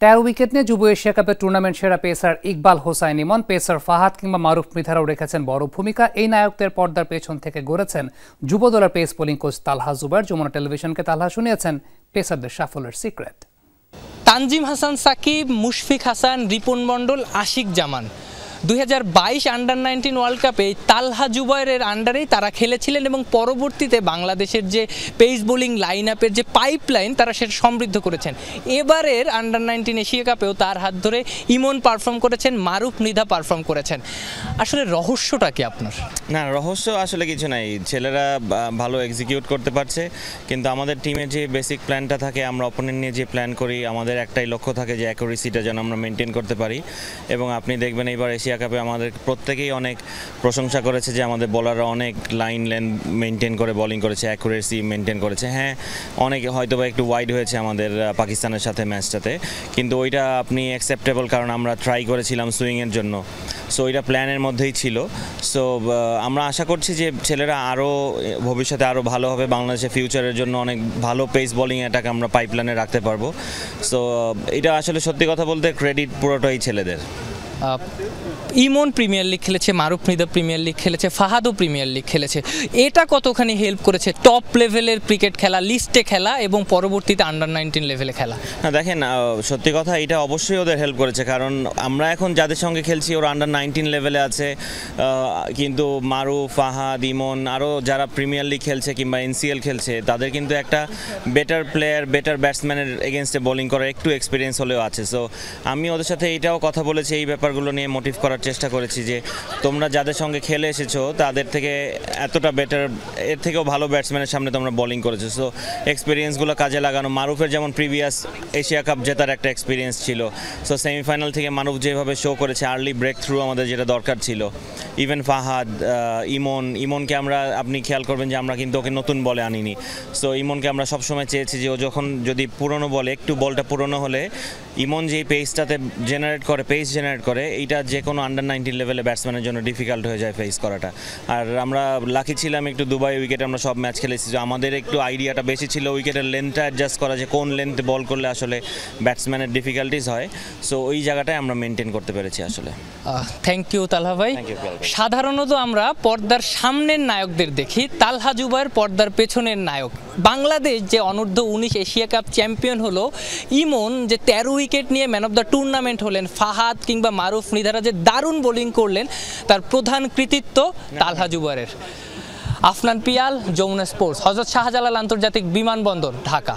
13 wicket নিয়ে যুব Asia কাপের টুর্নামেন্ট সেরা পেসার ইকবাল হোসাইন ইমন, পেসার ফাহাদ কিংবা মারুফ মৃধারাও রেখেছেন বড় ভূমিকা। এই নায়কদের পর্দার পেছন থেকে গড়েছেন যুব দলের পেস বোলিং কোচ তালহা জুবায়ের। যমুনা টেলিভিশনকে তালহা শুনিয়েছেন পেসারদের সাফল্যের সিক্রেট। তানজিম হাসান সাকিব, মুশফিক হাসান, রিপন মণ্ডল, আশিক জামান 2022 আন্ডার-19 ওয়ার্ল্ড কাপে তালহা জুবায়েরের আন্ডারেই তারা খেলেছিলেন এবং পরবর্তীতে বাংলাদেশের যে পেস বোলিং লাইন আপের যে পাইপলাইন তারা সেটা সমৃদ্ধ করেছেন। এবারের আন্ডার-19 এশিয়া কাপেও তার হাত ধরে ইমন পারফর্ম করেছেন, মারুফ মৃধা পারফর্ম করেছেন। আসলে রহস্যটা কি আপনার? না, রহস্য আসলে কিছু নাই, ছেলেরা ভালো এক্সিকিউট করতে পারছে, কিন্তু আমাদের টিমের যে বেসিক প্ল্যানটা থাকে, আমরা অপোনেন্ট নিয়ে যে প্ল্যান করি, আমাদের একটাই লক্ষ্য থাকে যে অ্যাকুরেসিটা যেন আমরা মেনটেন করতে পারি। এবং আপনি দেখবেন এইবার এশিয়া কাপে আমাদের প্রত্যেকেই অনেক প্রশংসা করেছে যে আমাদের বোলাররা অনেক লাইন লেন্থ মেনটেন করে বোলিং করেছে, অ্যাকুরেসি মেনটেন করেছে। হ্যাঁ, অনেকে হয়তো বা একটু ওয়াইড হয়েছে আমাদের পাকিস্তানের সাথে ম্যাচটাতে, কিন্তু ওইটা আপনি অ্যাকসেপ্টেবল, কারণ আমরা ট্রাই করেছিলাম সুইংয়ের জন্য। সো ওইটা প্ল্যানের মধ্যেই ছিল। সো আমরা আশা করছি যে ছেলেরা আরও ভবিষ্যতে আরও ভালো হবে, বাংলাদেশের ফিউচারের জন্য অনেক ভালো পেস বোলিং অ্যাটাক আমরা পাইপলাইনে রাখতে পারবো। সো এটা আসলে সত্যি কথা বলতে ক্রেডিট পুরোটাই ছেলেদের। ইমন প্রিমিয়ার লিগ খেলেছে, মারুফ মৃধা প্রিমিয়ার লিগ খেলেছে, ফাহাদও প্রিমিয়ার লিগ খেলেছে। এটা কতখানি হেল্প করেছে টপ লেভেলের ক্রিকেট খেলা, লিস্টে খেলা এবং পরবর্তীতে আন্ডার-19 লেভেলে খেলা? হ্যাঁ, দেখেন, সত্যি কথা এটা অবশ্যই ওদের হেল্প করেছে, কারণ আমরা এখন যাদের সঙ্গে খেলছি ওরা আন্ডার-19 লেভেলে আছে, কিন্তু মারুফ, ফাহাদ, ইমন আরও যারা প্রিমিয়ার লিগ খেলছে কিংবা এনসিএল খেলছে, তাদের কিন্তু একটা বেটার প্লেয়ার, বেটার ব্যাটসম্যানের এগেনস্টে বোলিং করার একটু এক্সপিরিয়েন্স হলেও আছে। সো আমি ওদের সাথে এইটাও কথা বলেছি, এই ব্যাপারগুলো নিয়ে মোটিভ করার চেষ্টা করেছি যে তোমরা যাদের সঙ্গে খেলে এসেছো তাদের থেকে এতটা বেটার, এর থেকেও ভালো ব্যাটসম্যানের সামনে তোমরা বোলিং করেছো। সো এক্সপিরিয়েন্সগুলো কাজে লাগানো। মারুফের যেমন প্রিভিয়াস এশিয়া কাপ জেতার একটা এক্সপিরিয়েন্স ছিল, সো সেমিফাইনাল থেকে মারুফ যেভাবে শো করেছে, আর্লি ব্রেক থ্রু আমাদের যেটা দরকার ছিল। ইভেন ফাহাদ, ইমনকে আপনি খেয়াল করবেন যে আমরা কিন্তু ওকে নতুন বলে আনিনি। সো ইমনকে আমরা সবসময় চেয়েছি যে ও যখন যদি পুরনো বলে, একটু বলটা পুরনো হলে ইমন যেই পেস জেনারেট করে, এইটা যে কোনো আন্ডার-19 লেভেলে ব্যাটসম্যানের জন্য ডিফিকাল্ট হয়ে যায় ফেস করাটা। আর আমরা লাকি ছিলাম একটু, দুবাই উইকেটে আমরা সব ম্যাচ খেলেছি, আমাদের একটু আইডিয়াটা বেশি ছিল উইকেটের লেন্থটা অ্যাডজাস্ট করা, যে কোন লেন্থে বল করলে আসলে ব্যাটসম্যানের ডিফিকাল্টিস হয়। সো ওই জায়গাটায় আমরা মেনটেন করতে পেরেছি আসলে। থ্যাংক ইউ তালহা ভাই। সাধারণত আমরা পর্দার সামনের নায়কদের দেখি, তালহা জুবায়ের পর্দার পেছনের নায়ক। বাংলাদেশ যে অনূর্ধ্ব-19 এশিয়া কাপ চ্যাম্পিয়ন হলো, ইমন যে 13 উইকেট নিয়ে ম্যান অফ দ্য টুর্নামেন্ট হলেন, ফাহাদ কিংবা মারুফ মৃধারা যে দারুণ বোলিং করলেন, তার প্রধান কৃতিত্ব তালহা জুবায়ের। আফনান পিয়াল, যমুনা স্পোর্টস, হযরত শাহজালাল আন্তর্জাতিক বিমানবন্দর, ঢাকা।